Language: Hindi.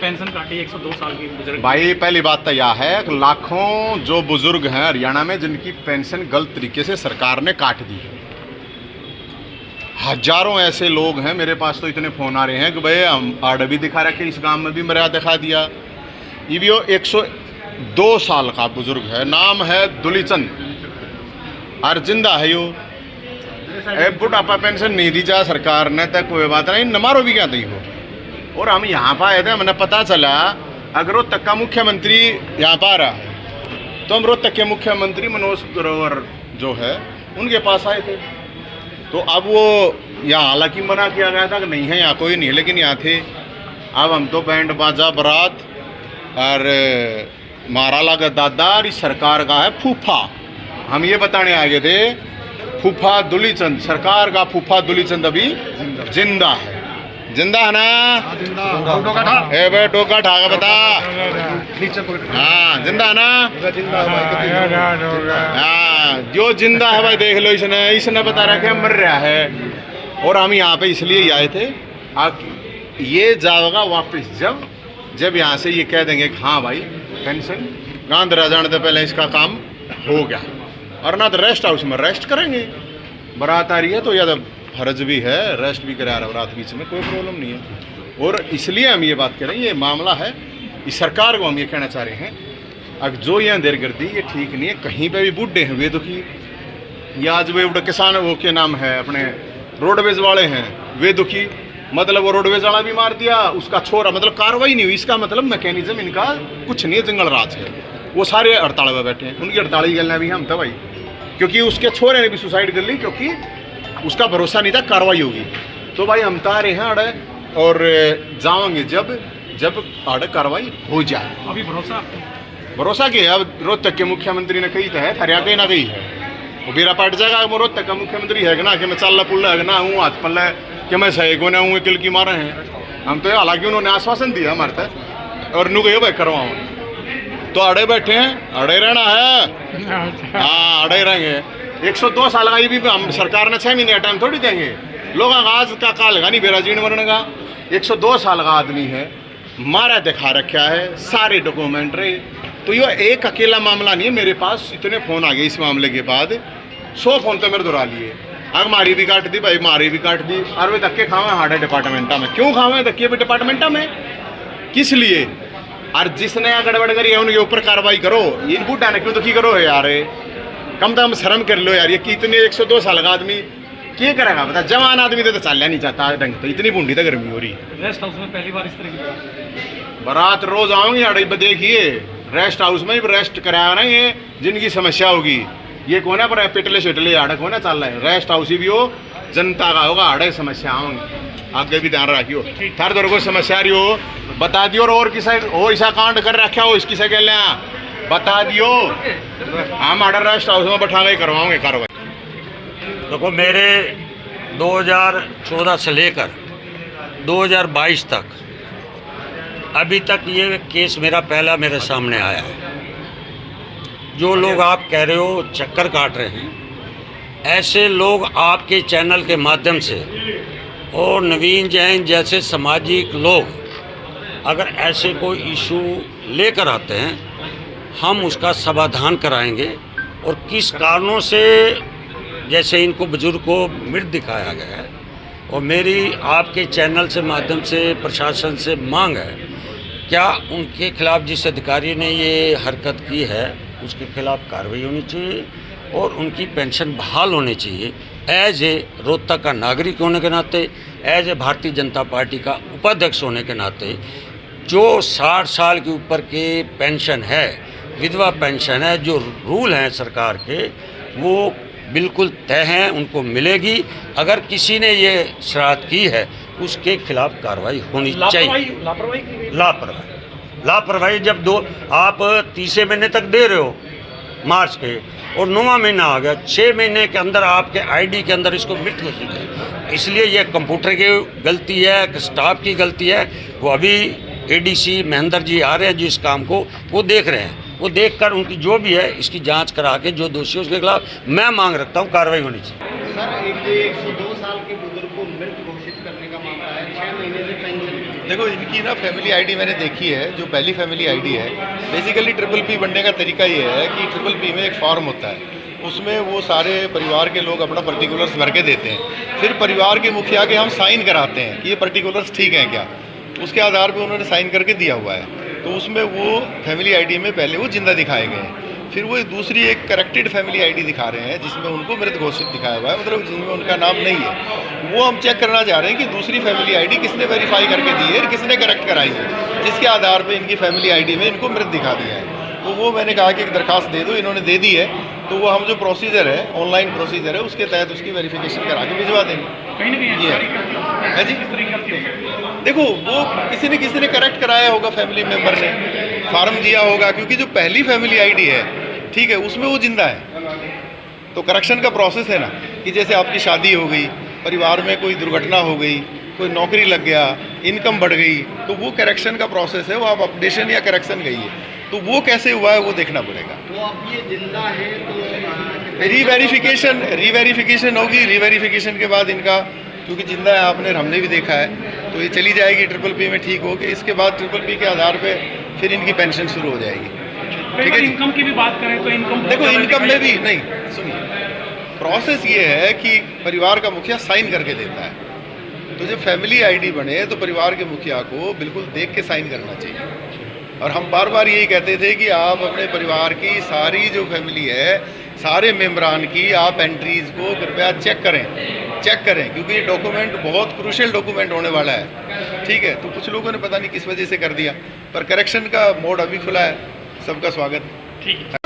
पेंशन काटी 102 साल की बुजुर्ग। भाई पहली बात तो यह है कि लाखों जो बुजुर्ग हैं हरियाणा में जिनकी पेंशन गलत तरीके से सरकार ने काट दी है। हजारों ऐसे लोग हैं, मेरे पास तो इतने फ़ोन आ रहे हैं कि भाई हम आर्ड भी दिखा रखे, इस गांव में भी मर्यादा दिखा दिया। ये भी वो 102 साल का बुजुर्ग है, नाम है दुलीचंद और जिंदा है। यो बुढ़ापा पेंशन नहीं दी जा सरकार ने, तो कोई बात नहीं, नमारो भी क्या दी हो। और हम यहाँ पर आए थे, मैंने पता चला अगर रोहतक का मुख्यमंत्री यहाँ पर आ रहा है तो हम रोहतक के मुख्यमंत्री मनोज ग्रोवर जो है उनके पास आए थे। तो अब वो यहाँ हालांकि मना किया गया था कि नहीं है यहाँ कोई नहीं है, लेकिन यहाँ थे। अब हम तो बैंड बाजा बारात और मारा लगा दादा और इस सरकार का है फूफा, हम ये बताने आ गए थे फूफा दुलीचंद, सरकार का फूफा दुलीचंद अभी जिंदा है। जिंदा है ना? ए भाई टोका ठाका बता। हाँ जिंदा है ना? हाँ जो जिंदा है भाई देख लो, इसने बता रहा है मर रहा है। और हम यहाँ पे इसलिए आए थे, ये जाएगा वापस जब यहाँ से ये कह देंगे कि हाँ भाई पेंशन गांधरा जाने से पहले इसका काम हो गया, और ना तो रेस्ट हाउस में रेस्ट करेंगे। बारात आ रही है तो या तो फर्ज भी है रेस्ट भी करा रहा रात बीच में, कोई प्रॉब्लम नहीं है। और इसलिए हम ये बात कर रहे हैं, ये मामला है इस सरकार को हम ये कहना चाह रहे हैं, अब जो ये अंधेर कर दी ये ठीक नहीं है। कहीं पे भी बूढ़े हैं वे दुखी, या आज वे किसान वो के नाम है अपने रोडवेज वाले हैं वे दुखी, मतलब वो रोडवेज वाला भी मार दिया, उसका छोरा, मतलब कार्रवाई नहीं हुई। इसका मतलब मैकेनिज्म इनका कुछ नहीं है, जंगल राज है। वो सारे हड़ताल में बैठे हैं, उनकी हड़ताल ही गलना भी हम था भाई, क्योंकि उसके छोरे ने भी सुसाइड कर ली, क्योंकि उसका भरोसा नहीं था कार्रवाई होगी। तो भाई हम तारे हैं अड़े और जाएंगे जब अड़े कार्रवाई हो जाए। अभी भरोसा क्या है? अब रोहतक के मुख्यमंत्री ने कही तो है, हरियाणा ना कही है, वो बेरा पट जाएगा। रोहतक का मुख्यमंत्री है ना कि मैं चल पुल्ला है ना हूँ हाथ पल्ला कि मैं सही को ना हूँ किल की मारे हैं हम तो। हालांकि उन्होंने आश्वासन दिया हमारे तक, और नु कहो भाई करवाओ, तो अड़े बैठे हैं, अड़े रहना है। हाँ अड़े रहेंगे। 102 साल का ये भी हम सरकार ने 6 महीने का टाइम थोड़ी देंगे। लोग आज का काल लगा नहीं बेरा जीण मरने का। 102 साल का आदमी है, मारा दिखा रखा है, सारे डॉक्यूमेंट रहे। तो ये एक अकेला मामला नहीं है, मेरे पास इतने फ़ोन आ गए इस मामले के बाद, 100 फ़ोन तो मेरे दोहरा लिए। अब मारी भी काट दी भाई, मारी भी काट दी। और वे धक्के खावे हार्डे डिपार्टमेंटा में, क्यों खावे धक्के भी डिपार्टमेंटा में, किस लिए? और जिसने गड़बड़ करी है उनके ऊपर कार्रवाई करो। इन बूढ़ा ने क्यों दुखी करो यार, कम से कम शर्म कर लो यार। ये कितने 102 साल का आदमी क्या करेगा बता? जवान आदमी तो चलना नहीं चाहता ढंग तो, इतनी बूढ़ी तो गर्मी हो रही। रेस्ट हाउस में पहली बार इस तरह की बारात रोज आऊंगी अड़े, देखिए रेस्ट हाउस में भी रेस्ट करा रहे हैं जिनकी समस्या होगी। ये कौन है पर पिटले शिटले आड़े कौन है चल रहा है, रेस्ट हाउस ही भी हो जनता का होगा, आड़े समस्या होंगी। आगे भी ध्यान रखियो, थार दर को समस्या रही हो बता दियो, और किसी हो ऐसा कांड कर रखा हो इसकी से कह बता दियो, हम आर्डर रेस्ट हाउस में बैठा के करवाओगे कार्रवाई। देखो मेरे 2014 से लेकर 2022 तक अभी तक ये केस मेरा मेरे सामने आया है। जो लोग आप कह रहे हो चक्कर काट रहे हैं, ऐसे लोग आपके चैनल के माध्यम से और नवीन जैन जैसे सामाजिक लोग अगर ऐसे कोई इशू लेकर आते हैं, हम उसका समाधान कराएंगे। और किस कारणों से जैसे इनको बुजुर्ग को मृत दिखाया गया है, और मेरी आपके चैनल से माध्यम से प्रशासन से मांग है, क्या उनके खिलाफ जिस अधिकारी ने ये हरकत की है उसके खिलाफ कार्रवाई होनी चाहिए और उनकी पेंशन बहाल होनी चाहिए। एज ए रोहतक का नागरिक होने के नाते, as a Bharatiya Janata party का उपाध्यक्ष होने के नाते, जो 60 साल के ऊपर के पेंशन है, विधवा पेंशन है, जो रूल हैं सरकार के वो बिल्कुल तय हैं, उनको मिलेगी। अगर किसी ने ये शरारत की है उसके खिलाफ कार्रवाई होनी चाहिए। लापरवाही जब आप 30 महीने तक दे रहे हो मार्च के, और 9वां महीना आ गया, 6 महीने के अंदर आपके आईडी के अंदर इसको मृत घोषित है। इसलिए यह कंप्यूटर की गलती है, स्टाफ की गलती है। वो अभी एडीसी महेंद्र जी आ रहे हैं जो इस काम को वो देख रहे हैं, वो देखकर उनकी जो भी है इसकी जांच करा के जो दोषी है उसके खिलाफ मैं मांग रखता हूँ कार्रवाई होनी चाहिए। सर 102 साल के बुजुर्ग को मृत घोषित करने का मामला है, 6 महीने से पेंशन। देखो इनकी ना फैमिली आईडी मैंने देखी है, जो पहली फैमिली आईडी है, बेसिकली ट्रिपल पी बनने का तरीका ये है कि ट्रिपल पी में एक फॉर्म होता है, उसमें वो सारे परिवार के लोग अपना पर्टिकुलर्स भर के देते हैं, फिर परिवार के मुखिया के हम साइन कराते हैं कि ये पर्टिकुलर्स ठीक हैं क्या, उसके आधार पे उन्होंने साइन करके दिया हुआ है। तो उसमें वो फैमिली आईडी में पहले वो जिंदा दिखाए गए हैं, फिर वो दूसरी एक करेक्टेड फैमिली आईडी दिखा रहे हैं जिसमें उनको मृत घोषित दिखाया हुआ है, मतलब जिनमें उनका नाम नहीं है। वो हम चेक करना चाह रहे हैं कि दूसरी फैमिली आईडी किसने वेरीफाई करके दी है, किसने करेक्ट कराई है, जिसके आधार पे इनकी फैमिली आईडी में इनको मृत दिखा दिया है। तो वो मैंने कहा कि एक दरखास्त दे दो, इन्होंने दे दी है, तो वो हम जो प्रोसीजर है, ऑनलाइन प्रोसीजर है, उसके तहत उसकी वेरिफिकेशन करा के भिजवा देंगे। कहीं ना कहीं है जी, देखो वो किसी ने करेक्ट कराया होगा, फैमिली मेम्बर ने फार्म दिया होगा, क्योंकि जो पहली फैमिली आईडी है, ठीक है, उसमें वो जिंदा है। तो करेक्शन का प्रोसेस है ना, कि जैसे आपकी शादी हो गई, परिवार में कोई दुर्घटना हो गई, कोई नौकरी लग गया, इनकम बढ़ गई, तो वो करेक्शन का प्रोसेस है, वो आप अपडेशन या करेक्शन गई है, तो वो कैसे हुआ है वो देखना पड़ेगा। तो अब ये जिंदा है तो रीवेरिफिकेशन होगी, रीवेरिफिकेशन के बाद इनका, क्योंकि जिंदा है आपने हमने भी देखा है, तो ये चली जाएगी ट्रिपल पी में ठीक हो के, इसके बाद ट्रिपल पी के आधार पे फिर इनकी पेंशन शुरू हो जाएगी। ठीक है, इनकम की भी बात करें तो इनकम, देखो इनकम में भी नहीं, सुनिए, प्रोसेस ये है कि परिवार का मुखिया साइन करके देता है, तो जब फैमिली आईडी बने तो परिवार के मुखिया को बिल्कुल देख के साइन करना चाहिए। और हम बार बार यही कहते थे कि आप अपने परिवार की सारी जो फैमिली है, सारे मेम्बरान की आप एंट्रीज को कृपया चेक करें, क्योंकि ये डॉक्यूमेंट बहुत क्रूशियल डॉक्यूमेंट होने वाला है। ठीक है, तो कुछ लोगों ने पता नहीं किस वजह से कर दिया, पर करेक्शन का मोड अभी खुला है, सबका स्वागत। ठीक है।